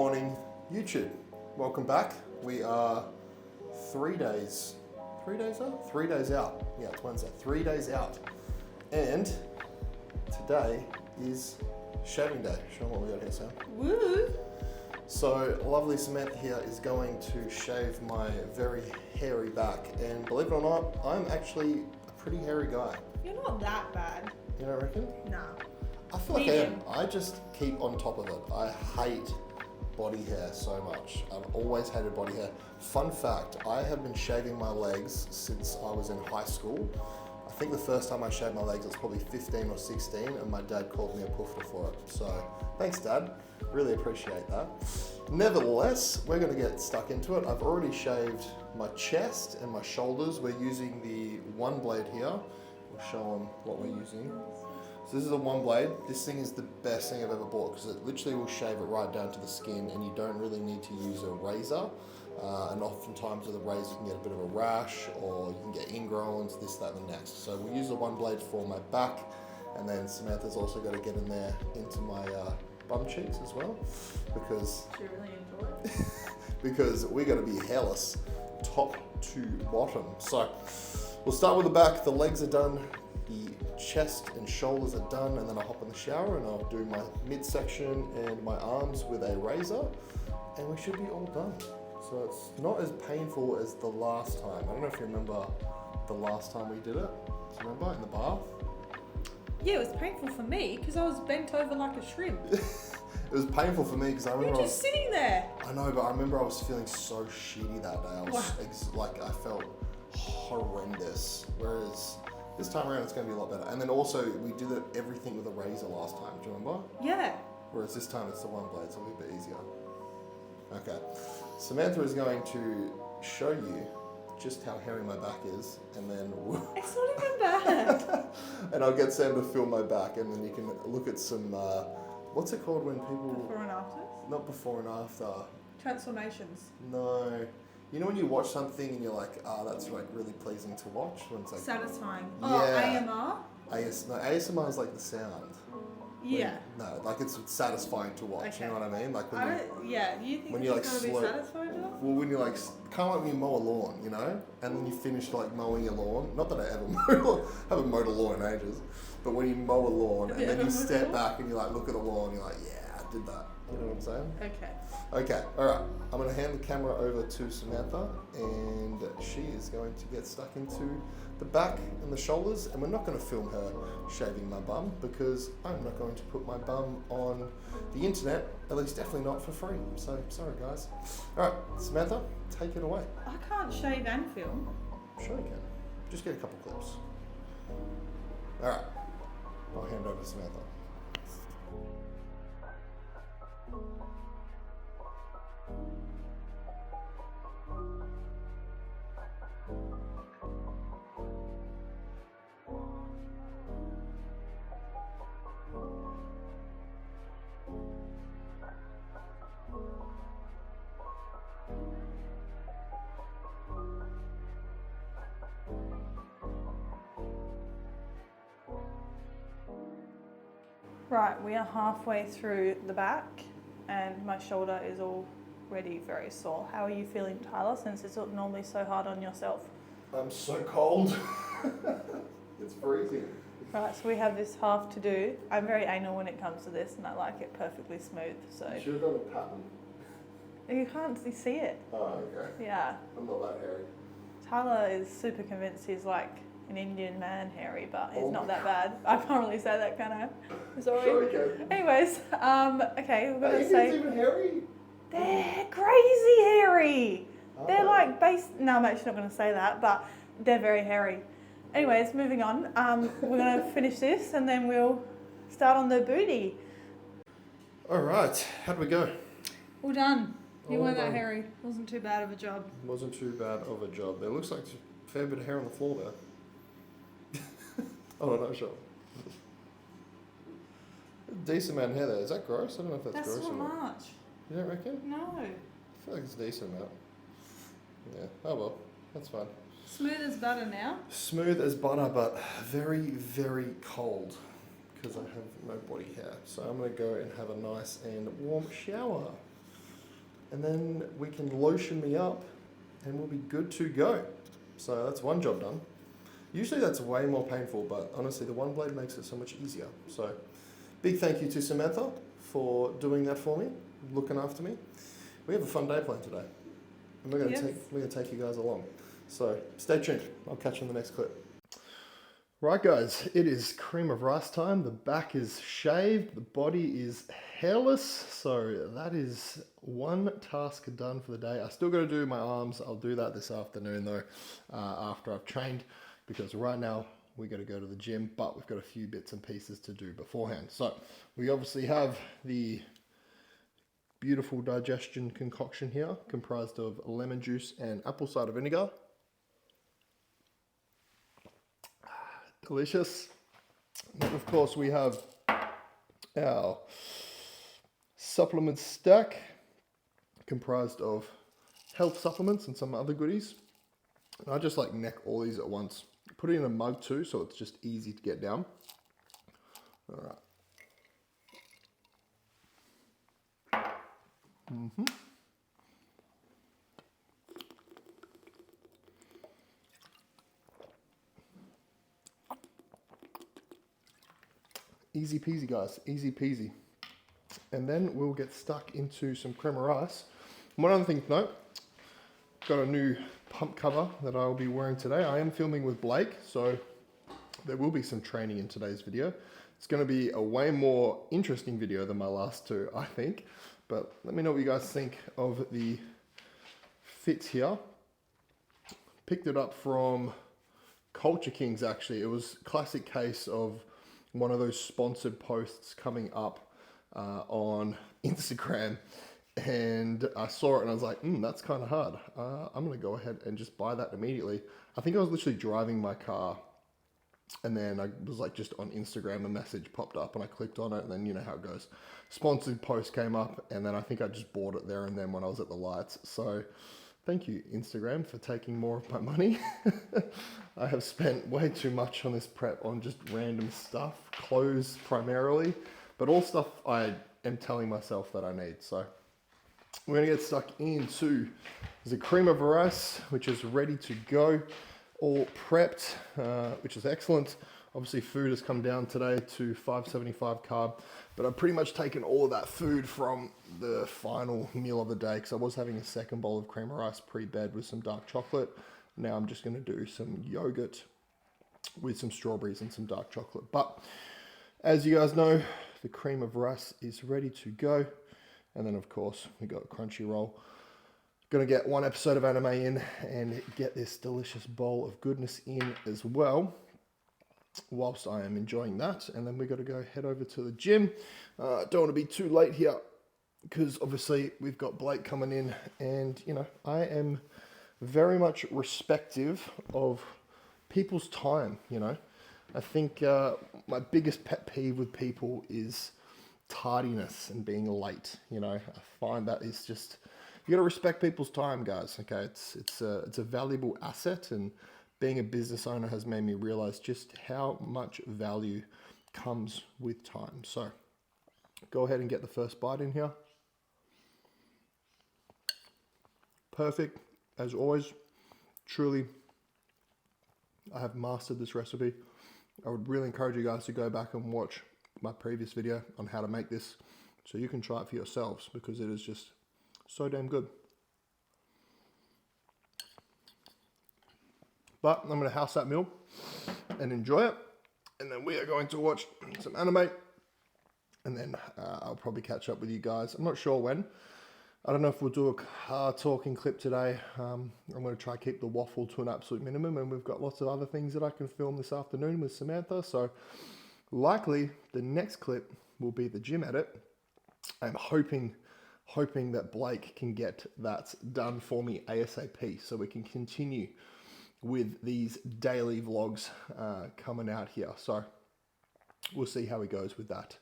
morning, YouTube. Welcome back. We are 3 days out? 3 days out. Yeah, it's Wednesday. 3 days out. And today is shaving day. Show them what we got here, Sam. Woo! So, lovely Samantha here is going to shave my very hairy back. And believe it or not, I'm actually a pretty hairy guy. You're not that bad. You don't reckon? Nah. I feel like Medium. I just keep on top of it. I hate body hair so much. I've always hated body hair. Fun fact, I have been shaving my legs since I was in high school. I think the first time I shaved my legs I was probably 15 or 16 and my dad called me a poofter for it. So thanks, Dad. Really appreciate that. Nevertheless, we're going to get stuck into it. I've already shaved my chest and my shoulders. We're using the one blade here. We'll show them what we're using. So this is a one blade. This thing is the best thing I've ever bought because it literally will shave it right down to the skin and you don't really need to use a razor. And oftentimes with a razor you can get a bit of a rash or you can get ingrowns, this, that and the next. So we'll use the one blade for my back, and then Samantha's also got to get in there into my bum cheeks as well because Do you really enjoy it? because we got to be hairless top to bottom. So we'll start with the back. The legs are done. The chest and shoulders are done, and then I'll hop in the shower and I'll do my midsection and my arms with a razor, and we should be all done. So it's not as painful as the last time. I don't know if you remember the last time we did it. Do you remember in the bath? Yeah, it was painful for me because I was bent over like a shrimp. It was painful for me because I remember You're just sitting there. I know, but I remember I was feeling so shitty that day. I was I felt horrendous. Whereas this time around, it's going to be a lot better. And then also, we did everything with a razor last time. Do you remember? Yeah. Whereas this time, it's the one blade, so it'll be a bit easier. Okay. Samantha is going to show you just how hairy my back is, and then It's not even bad. and I'll get Sam to film my back, and then you can look at some, what's it called when people... Before and after? Not before and after. Transformations. No. You know when you watch something and you're like, that's like really pleasing to watch? When it's like... Satisfying. Yeah. Oh, AMR? ASMR is like the sound. Yeah. No, like it's satisfying to watch, Okay. you know what I mean? Like when Do you think when it's you, like, going to be slow- satisfying enough? well, when you like, kind of like when you mow a lawn, you know? And then you finish like mowing your lawn. Not that I ever haven't mowed a lawn in ages. But when you mow a lawn and then you step back and you like look at the lawn, you're like, yeah, I did that. You know what I'm saying? Okay. Okay, alright. I'm going to hand the camera over to Samantha and she is going to get stuck into the back and the shoulders, and we're not going to film her shaving my bum because I'm not going to put my bum on the internet, at least definitely not for free. So, sorry guys. Alright, Samantha, take it away. I can't shave and film. Sure you can. Just get a couple clips. Alright, I'll hand over to Samantha. Right, we are halfway through the back and my shoulder is already very sore. How are you feeling, Tyler, since it's normally so hard on yourself? I'm so cold. It's freezing. Right, so we have this half to do. I'm very anal when it comes to this and I like it perfectly smooth, so... You should have done a pattern. You can't see it. Oh, okay. Yeah. I'm not that hairy. Tyler is super convinced he's like an Indian man hairy, but he's Oh not my that bad. I can't really say that, can I? Sorry. Sure you can. Anyways, okay, we're Are gonna you say... even hairy? They're crazy hairy. They're Oh. like no, I'm actually not going to say that, but they're very hairy. Anyways, moving on. We're going to finish this and then we'll start on the booty. All right, how'd we go? All done. You All weren't that done. hairy. Wasn't too bad of a job. Wasn't too bad of a job. There looks like a fair bit of hair on the floor there. Oh, no, sure. Decent amount of hair there. Is that gross? I don't know if that's gross not or not. much. You don't reckon? No. I feel like it's a decent amount. Yeah, oh well, that's fine. Smooth as butter now. Smooth as butter, but very, very cold because I have no body hair. So I'm going to go and have a nice and warm shower. and then we can lotion me up and we'll be good to go. So that's one job done. Usually that's way more painful, but honestly the one blade makes it so much easier. So big thank you to Samantha for doing that for me, looking after me. We have a fun day planned today, and we're gonna take you guys along. So stay tuned. I'll catch you in the next clip. Right guys, it is cream of rice time. The back is shaved, the body is hairless, so that is one task done for the day. I still got to do my arms. I'll do that this afternoon though, after I've trained, because right now we got to go to the gym, but we've got a few bits and pieces to do beforehand. So we obviously have the beautiful digestion concoction here, comprised of lemon juice and apple cider vinegar. Delicious. And of course we have our supplement stack, comprised of health supplements and some other goodies. And I just like neck all these at once. Put it in a mug too, so it's just easy to get down. All right. Easy peasy guys, easy peasy. And then we'll get stuck into some creme of rice. One other thing to note, got a new pump cover that I will be wearing today. I am filming with Blake, so there will be some training in today's video. It's going to be a way more interesting video than my last two, I think. But let me know what you guys think of the fit here. Picked it up from Culture Kings actually. It was a classic case of one of those sponsored posts coming up on Instagram, and I saw it and I was like, that's kind of hard. I'm gonna go ahead and just buy that immediately. I think I was literally driving my car, and then I was like just on Instagram, a message popped up and I clicked on it, and then you know how it goes. Sponsored post came up, and then I think I just bought it there and then when I was at the lights. So thank you, Instagram, for taking more of my money. I have spent way too much on this prep on just random stuff, clothes primarily, but all stuff I am telling myself that I need. So we're gonna get stuck into the cream of rice, which is ready to go, all prepped, which is excellent. Obviously food has come down today to 575 carb, but I've pretty much taken all of that food from the final meal of the day, because I was having a second bowl of cream of rice pre-bed with some dark chocolate. Now I'm just gonna do some yogurt with some strawberries and some dark chocolate. But as you guys know, the cream of rice is ready to go. And then of course we got Crunchyroll. Gonna get one episode of anime in and get this delicious bowl of goodness in as well, whilst I am enjoying that. And then we got to go head over to the gym. Don't want to be too late here, because obviously we've got Blake coming in, and you know, I am very much respective of people's time. You know, I think my biggest pet peeve with people is tardiness and being late. You know, I find that is just, you got to respect people's time, guys. Okay, it's a valuable asset, and being a business owner has made me realize just how much value comes with time. So go ahead and get the first bite in here. Perfect, as always. Truly, I have mastered this recipe. I would really encourage you guys to go back and watch my previous video on how to make this, so you can try it for yourselves, because it is just so damn good. But I'm going to house that meal and enjoy it, and then we are going to watch some anime, and then I'll probably catch up with you guys. I'm not sure when. I don't know if we'll do a car talking clip today. I'm going to try to keep the waffle to an absolute minimum, and we've got lots of other things that I can film this afternoon with Samantha, so likely the next clip will be the gym edit. I'm hoping that Blake can get that done for me ASAP, so we can continue with these daily vlogs coming out here. So we'll see how he goes with that.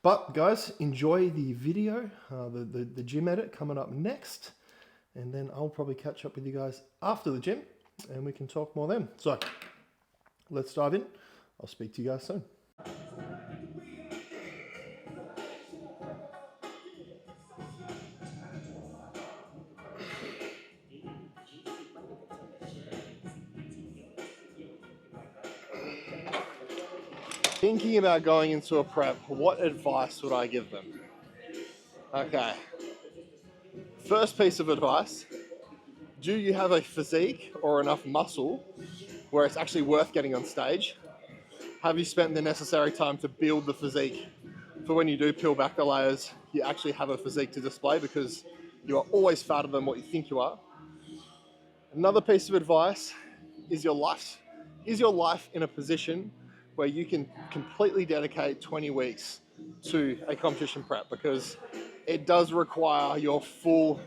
But guys, enjoy the video, the gym edit coming up next, and then I'll probably catch up with you guys after the gym, and we can talk more then. So let's dive in. I'll speak to you guys soon. Thinking about going into a prep, what advice would I give them? Okay. First piece of advice, do you have a physique or enough muscle where it's actually worth getting on stage? Have you spent the necessary time to build the physique for when you do peel back the layers, you actually have a physique to display, because you are always fatter than what you think you are? Another piece of advice is your life. Is your life in a position where you can completely dedicate 20 weeks to a competition prep? Because it does require your full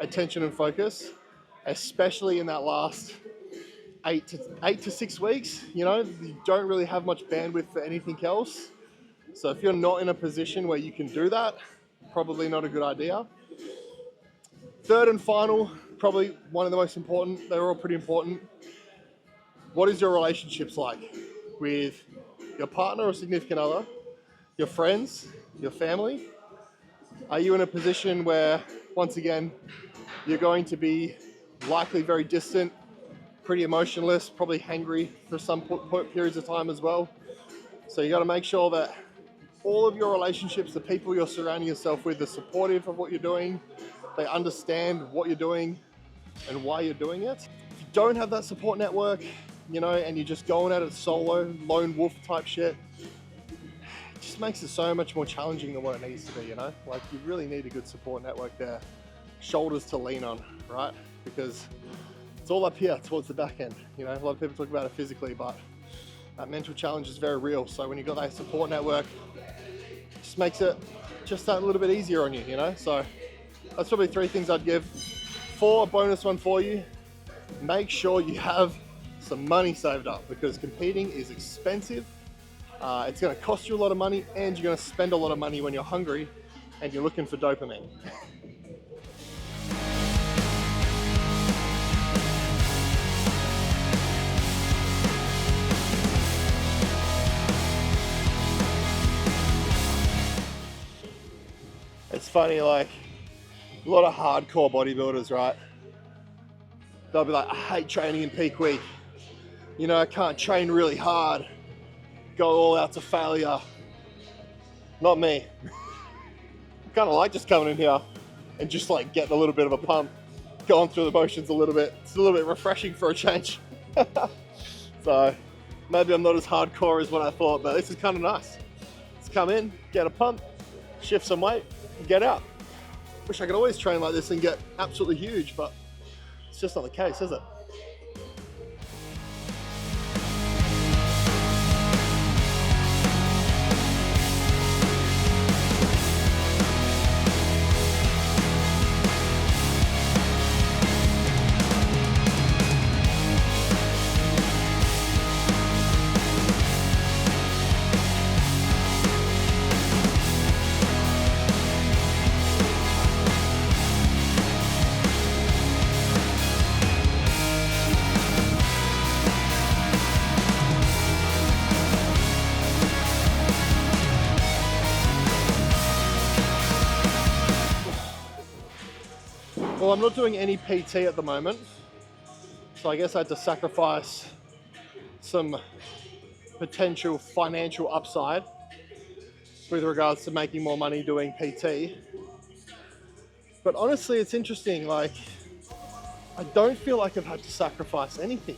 attention and focus, especially in that last 8 to 6 weeks. You know, you don't really have much bandwidth for anything else. So if you're not in a position where you can do that, probably not a good idea. Third and final, probably one of the most important, they're all pretty important. What is your relationships like with your partner or significant other, your friends, your family? Are you in a position where, once again, you're going to be likely very distant, pretty emotionless, probably hangry for some periods of time as well? So you got to make sure that all of your relationships, the people you're surrounding yourself with, are supportive of what you're doing. They understand what you're doing and why you're doing it. If you don't have that support network, you know, and you're just going at it solo, lone wolf type shit, it just makes it so much more challenging than what it needs to be, you know? Like, you really need a good support network there. Shoulders to lean on, right? Because it's all up here towards the back end. You know, a lot of people talk about it physically, but that mental challenge is very real. So when you've got that support network, it just makes it just that little bit easier on you, you know? So that's probably 3 things I'd give. 4, a bonus one for you. Make sure you have some money saved up, because competing is expensive. It's going to cost you a lot of money, and you're going to spend a lot of money when you're hungry and you're looking for dopamine. It's funny, like, a lot of hardcore bodybuilders, right? They'll be like, I hate training in peak week. You know, I can't train really hard. Go all out to failure. Not me. I kind of like just coming in here and just like getting a little bit of a pump, going through the motions a little bit. It's a little bit refreshing for a change. So maybe I'm not as hardcore as what I thought, but this is kind of nice. Let's come in, get a pump, shift some weight, and get out. Wish I could always train like this and get absolutely huge, but it's just not the case, is it? Well, I'm not doing any PT at the moment, so I guess I had to sacrifice some potential financial upside with regards to making more money doing PT. But honestly, it's interesting, like, I don't feel like I've had to sacrifice anything.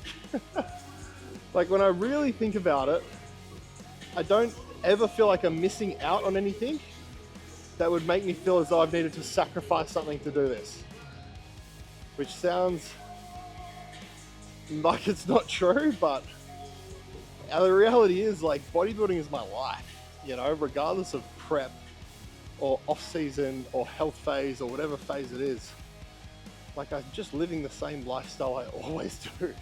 Like, when I really think about it, I don't ever feel like I'm missing out on anything that would make me feel as though I've needed to sacrifice something to do this. Which sounds like it's not true, but the reality is, like, bodybuilding is my life, you know, regardless of prep or off-season or health phase or whatever phase it is. Like, I'm just living the same lifestyle I always do.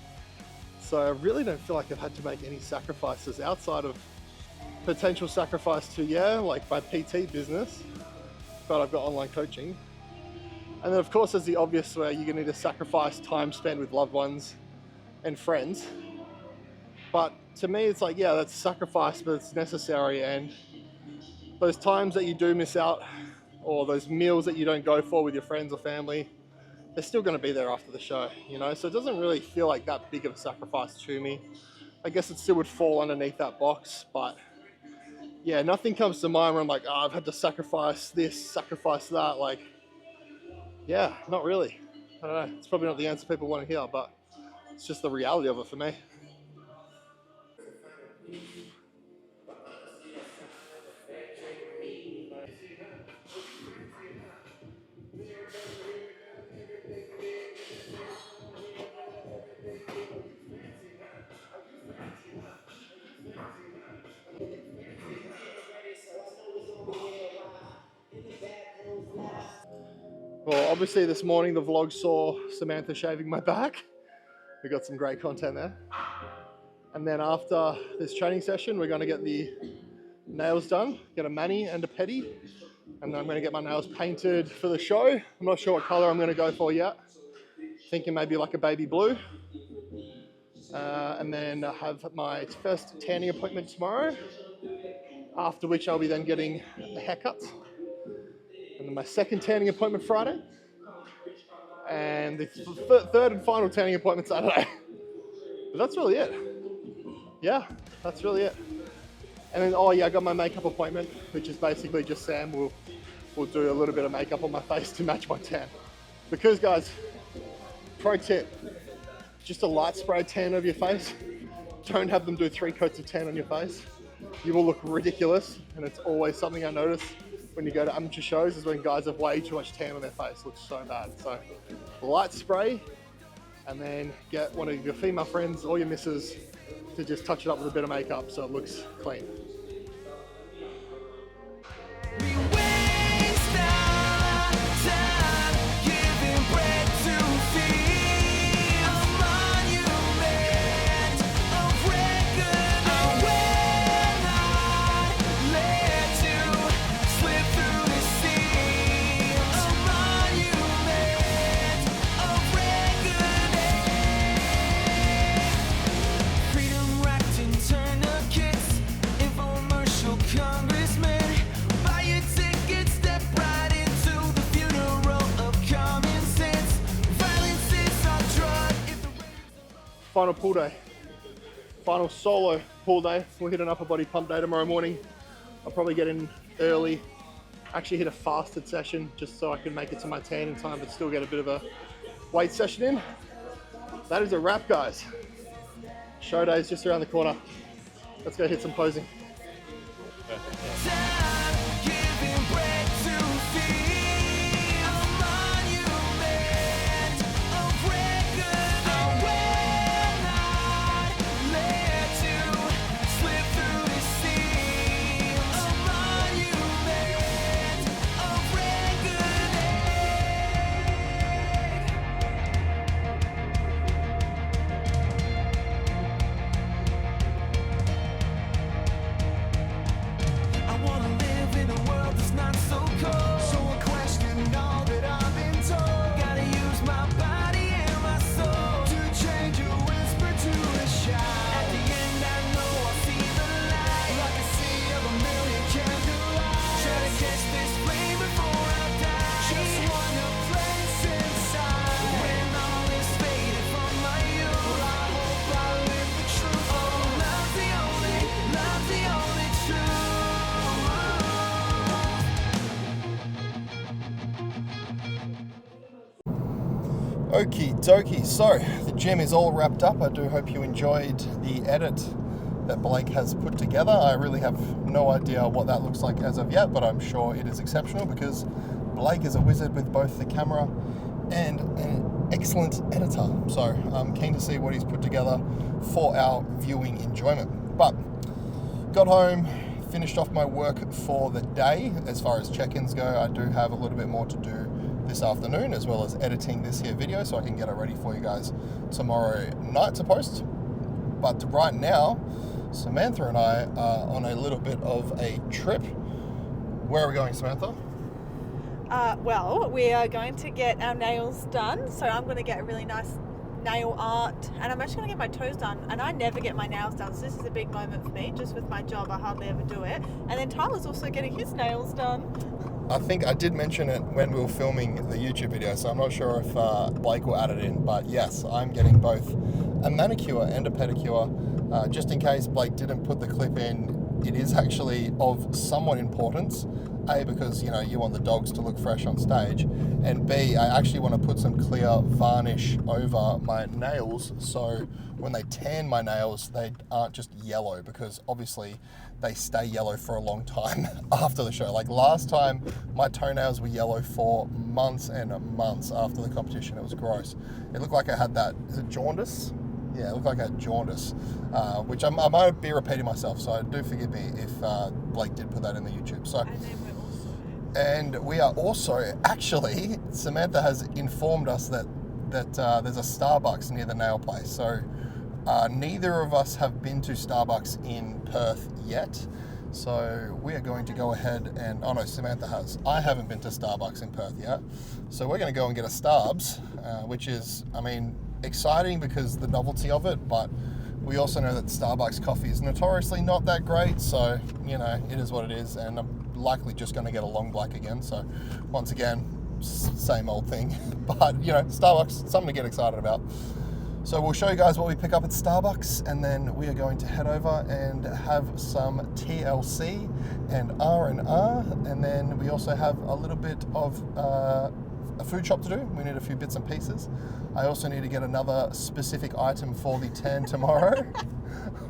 So I really don't feel like I've had to make any sacrifices outside of potential sacrifice to, like my PT business, but I've got online coaching. And then of course there's the obvious where you're gonna need to sacrifice time spent with loved ones and friends. But to me, it's like, that's sacrifice, but it's necessary. And those times that you do miss out, or those meals that you don't go for with your friends or family, they're still gonna be there after the show, you know? So it doesn't really feel like that big of a sacrifice to me. I guess it still would fall underneath that box, but yeah, nothing comes to mind where I'm like, oh, I've had to sacrifice this, sacrifice that. Like, yeah, not really. I don't know. It's probably not the answer people want to hear, but it's just the reality of it for me. Well, obviously this morning the vlog saw Samantha shaving my back. We got some great content there. And then after this training session, we're going to get the nails done, get a mani and a pedi. And then I'm going to get my nails painted for the show. I'm not sure what color I'm going to go for yet. Thinking maybe like a baby blue. And then I have my first tanning appointment tomorrow. After which I'll be then getting a haircut. And then my second tanning appointment Friday. And the third and final tanning appointment Saturday. But that's really it. Yeah, that's really it. And then, oh yeah, I got my makeup appointment, which is basically just Sam will do a little bit of makeup on my face to match my tan. Because guys, pro tip, just a light spray tan over your face. Don't have them do 3 coats of tan on your face. You will look ridiculous, and it's always something I notice when you go to amateur shows is when guys have way too much tan on their face. It looks so bad. So light spray, and then get one of your female friends or your missus to just touch it up with a bit of makeup so it looks clean. Final pool day, final solo pool day. We'll hit an upper body pump day tomorrow morning. I'll probably get in early, actually hit a fasted session just so I can make it to my tan in time but still get a bit of a weight session in. That is a wrap, guys. Show day is just around the corner. Let's go hit some posing. Okie dokie, so the gym is all wrapped up. I do hope you enjoyed the edit that Blake has put together. I really have no idea what that looks like as of yet, but I'm sure it is exceptional because Blake is a wizard with both the camera and an excellent editor. So I'm keen to see what he's put together for our viewing enjoyment. But got home, finished off my work for the day. As far as check-ins go, I do have a little bit more to do this afternoon, as well as editing this here video so I can get it ready for you guys tomorrow night to post. But right now, Samantha and I are on a little bit of a trip. Where are we going, Samantha? Well, we are going to get our nails done. So I'm going to get a really nice nail art, and I'm actually going to get my toes done. And I never get my nails done, so this is a big moment for me. Just with my job, I hardly ever do it. And then Tyler's also getting his nails done. I think I did mention it when we were filming the YouTube video, so I'm not sure if Blake will add it in, but yes, I'm getting both a manicure and a pedicure. Just in case Blake didn't put the clip in it is actually of somewhat importance. A, because, you know, you want the dogs to look fresh on stage, and B, I actually want to put some clear varnish over my nails so when they tan my nails, they aren't just yellow, because obviously they stay yellow for a long time after the show. Like last time, my toenails were yellow for months and months after the competition. It was gross. It looked like I had that, is it jaundice? Yeah, it looked like I had jaundice, which I might be repeating myself, so do forgive me if Blake did put that in the YouTube. So. And we are also, actually, Samantha has informed us that there's a Starbucks near the nail place. So neither of us have been to Starbucks in Perth yet. So we are going to go ahead and, oh no, Samantha has. I haven't been to Starbucks in Perth yet. So we're going to go and get a Starbs, which is, I mean, exciting because the novelty of it, but we also know that Starbucks coffee is notoriously not that great. So, you know, it is what it is. And I'm likely just going to get a long black again. So once again, same old thing, but you know, Starbucks, something to get excited about. So we'll show you guys what we pick up at Starbucks, and then we are going to head over and have some TLC and R&R, and then we also have a little bit of a food shop to do. We need a few bits and pieces. I also need to get another specific item for the tan tomorrow,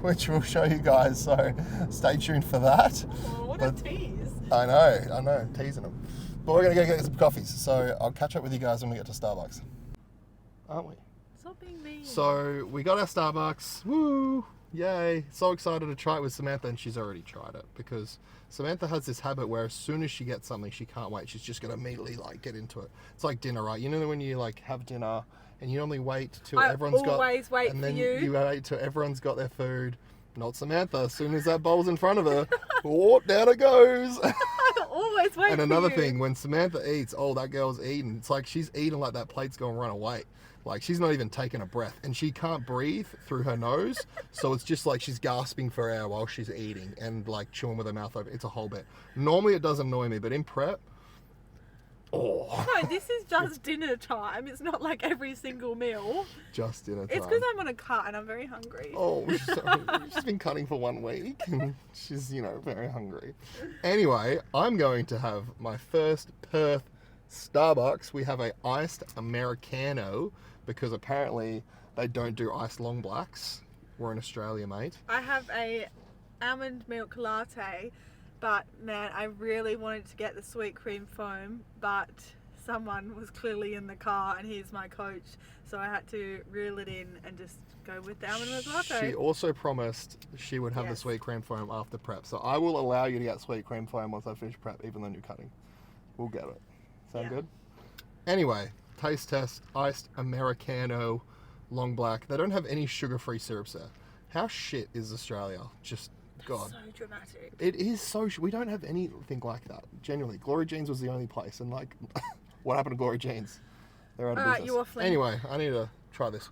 which we'll show you guys, so stay tuned for that. Oh, what a tease. I know, I'm teasing them. But we're going to go get some coffees, so I'll catch up with you guys when we get to Starbucks. Aren't we? Stop being mean. So we got our Starbucks. Woo! Yay! So excited to try it with Samantha, and she's already tried it, because Samantha has this habit where as soon as she gets something, she can't wait. She's just going to immediately like get into it. It's like dinner, right? You know when you like have dinner and you normally wait till everyone's got, wait and then for you. You wait till everyone's got their food. Not Samantha. As soon as that bowl's in front of her, oh, down it goes. I always wait. And another for you. thing, when Samantha eats, oh, that girl's eating. It's like she's eating like that plate's going to run away. Like she's not even taking a breath, and she can't breathe through her nose, so it's just like she's gasping for air while she's eating and like chewing with her mouth open. It's a whole bit. Normally it does annoy me, but in prep, oh. No, this is just dinner time. It's not like every single meal. Just dinner time. It's because I'm on a cut and I'm very hungry. Oh, sorry. She's been cutting for 1 week and she's, you know, very hungry. Anyway, I'm going to have my first Perth Starbucks. We have a iced Americano, because apparently they don't do iced long blacks. We're in Australia, mate. I have a almond milk latte, but man, I really wanted to get the sweet cream foam, but someone was clearly in the car and he's my coach, so I had to reel it in and just go with the almond milk latte. She also promised she would have the sweet cream foam after prep, so I will allow you to get sweet cream foam once I finish prep, even though you're cutting. We'll get it. Sound good? Anyway, taste test, iced Americano, long black. They don't have any sugar-free syrups there. How shit is Australia? Just, God. So dramatic. It is so we don't have anything like that. Genuinely, Glory Jeans was the only place, and like, what happened to Glory Jeans? They're out of business. You're waffling. Anyway, I need to try this.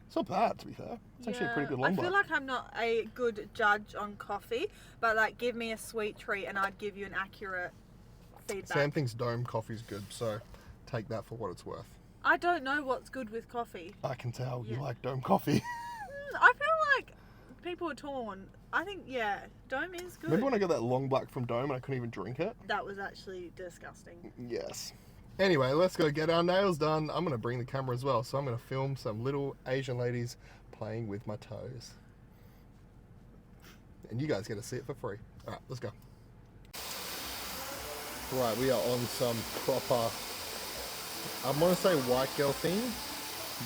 It's not bad, to be fair. It's actually a pretty good long black. I feel like I'm not a good judge on coffee, but like, give me a sweet treat and I'd give you an accurate feedback. Sam thinks Dome coffee's good, so take that for what it's worth. I don't know what's good with coffee. I can tell you like Dome coffee. I feel like people are torn. I think, Dome is good. Remember when I got that long black from Dome and I couldn't even drink it? That was actually disgusting. Yes. Anyway, let's go get our nails done. I'm going to bring the camera as well, so I'm going to film some little Asian ladies playing with my toes. And you guys get to see it for free. All right, let's go. Right, we are on some proper, I want to say white girl theme,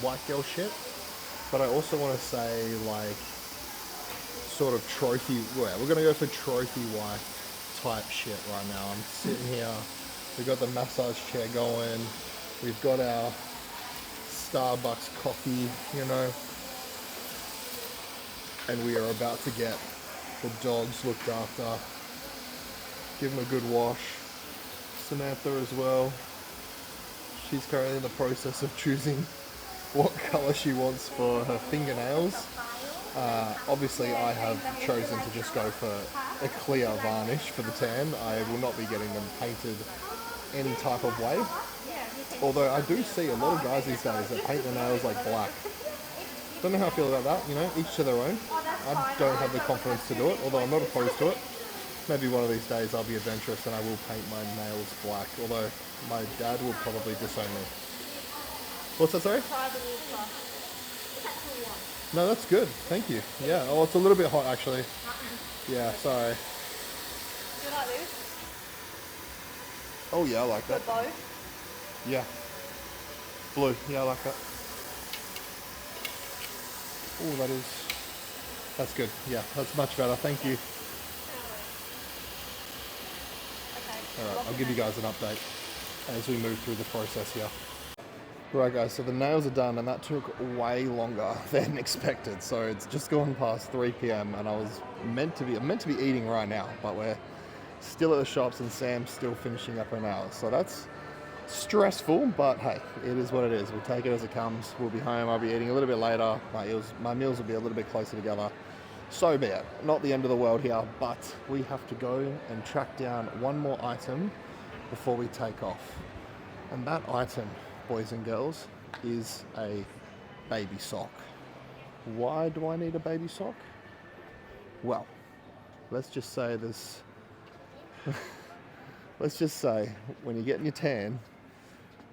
white girl shit, but I also want to say like sort of trophy, we're going to go for trophy wife type shit right now. I'm sitting here. We've got the massage chair going. We've got our Starbucks coffee, you know. And we are about to get the dogs looked after. Give them a good wash. Samantha as well. She's currently in the process of choosing what color she wants for her fingernails. Obviously I have chosen to just go for a clear varnish for the tan. I will not be getting them painted any type of way. Although I do see a lot of guys these days that paint their nails like black. Don't know how I feel about that, you know, each to their own. I don't have the confidence to do it, although I'm not opposed to it. Maybe one of these days I'll be adventurous and I will paint my nails black, although my dad will probably disown me. What's that, sorry? No, that's good. Thank you. Yeah. Oh, it's a little bit hot, actually. Yeah, sorry. Do you like this? Oh, yeah, I like The that. bow? Yeah. Blue. Yeah, I like that. Oh, that's good. Yeah, that's much better. Thank you. Okay. All right, I'll give you guys an update as we move through the process here. Right guys, so the nails are done and that took way longer than expected. So it's just gone past 3 p.m. and I'm meant to be eating right now, but we're still at the shops and Sam's still finishing up her nails. So that's stressful, but hey, it is what it is. We'll take it as it comes. We'll be home. I'll be eating a little bit later. My meals will be a little bit closer together. So be it. Not the end of the world here, but we have to go and track down one more item before we take off. And that item, boys and girls, is a baby sock. Why do I need a baby sock? Well, let's just say this. Let's just say when you're getting your tan,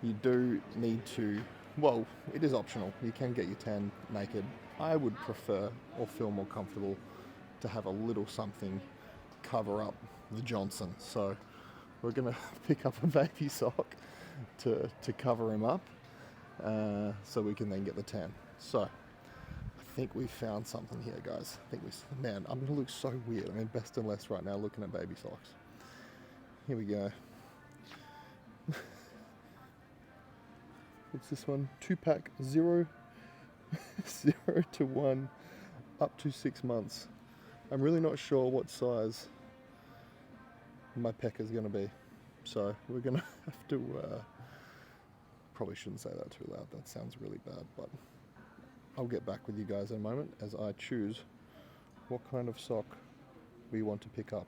you do need to, well, it is optional. You can get your tan naked. I would prefer or feel more comfortable to have a little something cover up the Johnson. So we're gonna pick up a baby sock to cover him up so we can then get the tan. So I think we found something here, guys. Man, I'm gonna look so weird. I'm in best and less right now looking at baby socks. Here we go. What's this one? 2-pack, 0 to 1, up to 6 months. I'm really not sure what size my pecker is going to be. So we're going to have to, probably shouldn't say that too loud. That sounds really bad, but I'll get back with you guys in a moment as I choose what kind of sock we want to pick up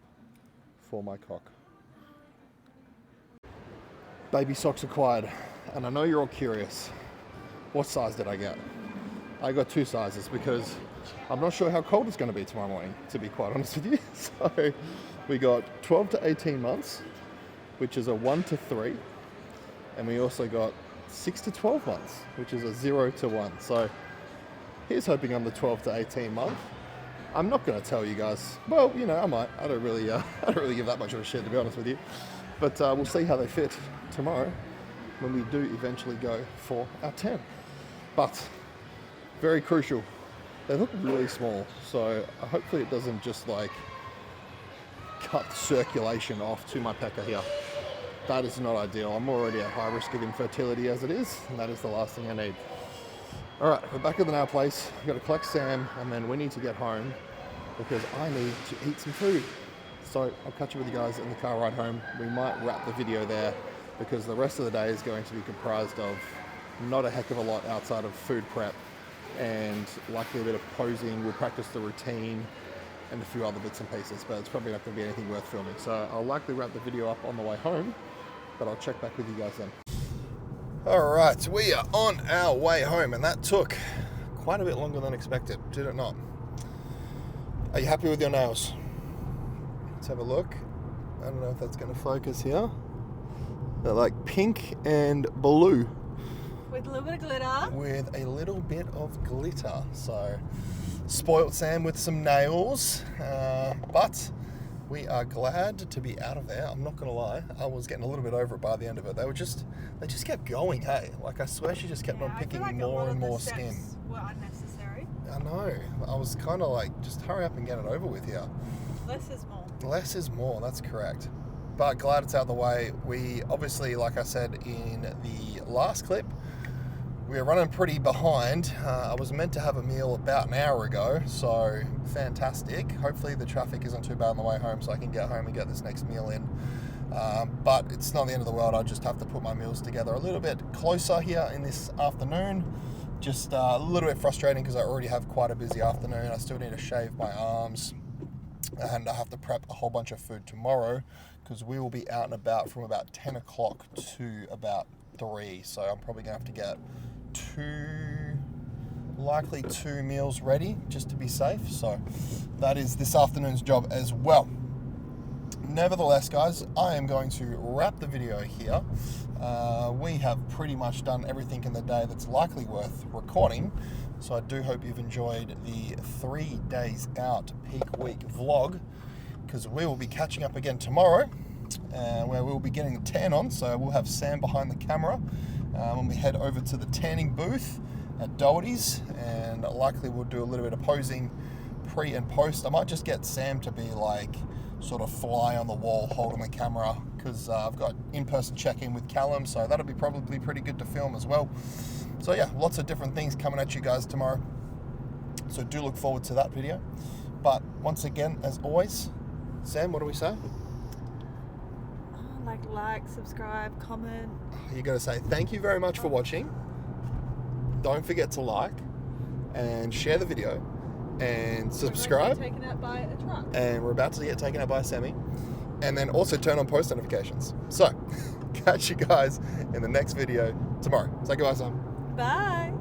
for my cock. Baby socks acquired, and I know you're all curious. What size did I get? I got 2 sizes because I'm not sure how cold it's going to be tomorrow morning, to be quite honest with you. So we got 12 to 18 months, which is a 1 to 3, and we also got 6 to 12 months, which is a 0 to 1. So here's hoping I'm the 12 to 18 month. I'm not going to tell you guys. Well, you know, I might. I don't really give that much of a shit, to be honest with you. But we'll see how they fit tomorrow when we do eventually go for our 10. But very crucial. They look really small, so hopefully it doesn't just like cut circulation off to my pecker here. That is not ideal. I'm already at high risk of infertility as it is, and that is the last thing I need. All right, we're back at the nail place. We've got to collect Sam, and then we need to get home because I need to eat some food. So I'll catch up with you guys in the car ride home. We might wrap the video there because the rest of the day is going to be comprised of not a heck of a lot outside of food prep and likely a bit of posing. We'll practice the routine and a few other bits and pieces, but it's probably not going to be anything worth filming. So I'll likely wrap the video up on the way home, but I'll check back with you guys then. All right, we are on our way home, and that took quite a bit longer than expected, did it not? Are you happy with your nails? Let's have a look. I don't know if that's going to focus here. They're like pink and blue. With a little bit of glitter. With a little bit of glitter. So, spoiled Sam with some nails. But we are glad to be out of there. I'm not going to lie. I was getting a little bit over it by the end of it. They just kept going, hey. Like, I swear she just kept on picking more and more skin. Were unnecessary. I know. I was kind of like, just hurry up and get it over with here. Less is more. Less is more, that's correct. But glad it's out of the way. We obviously, like I said in the last clip, we are running pretty behind. I was meant to have a meal about an hour ago, so fantastic. Hopefully the traffic isn't too bad on the way home so I can get home and get this next meal in. But it's not the end of the world. I just have to put my meals together a little bit closer here in this afternoon. Just a little bit frustrating because I already have quite a busy afternoon. I still need to shave my arms. And I have to prep a whole bunch of food tomorrow because we will be out and about from about 10 o'clock to about 3. So I'm probably going to have to get 2 likely 2 meals ready just to be safe. So that is this afternoon's job as well. Nevertheless, guys, I am going to wrap the video here. We have pretty much done everything in the day that's likely worth recording. So I do hope you've enjoyed the 3 days out peak week vlog, because we will be catching up again tomorrow, where we'll be getting the tan on. So we'll have Sam behind the camera when we head over to the tanning booth at Doherty's, and likely we'll do a little bit of posing pre and post. I might just get Sam to be like sort of fly on the wall holding the camera, because I've got in-person check-in with Callum, so that'll be probably pretty good to film as well. So yeah, lots of different things coming at you guys tomorrow, so do look forward to that video. But once again, as always, Sam, what do we say? Like, subscribe, comment. You got to say thank you very much for watching. Don't forget to like and share the video and subscribe. We're taken out by a truck. And we're about to get taken out by a semi. And then also turn on post notifications. So catch you guys in the next video tomorrow. Say goodbye, Sam. Bye.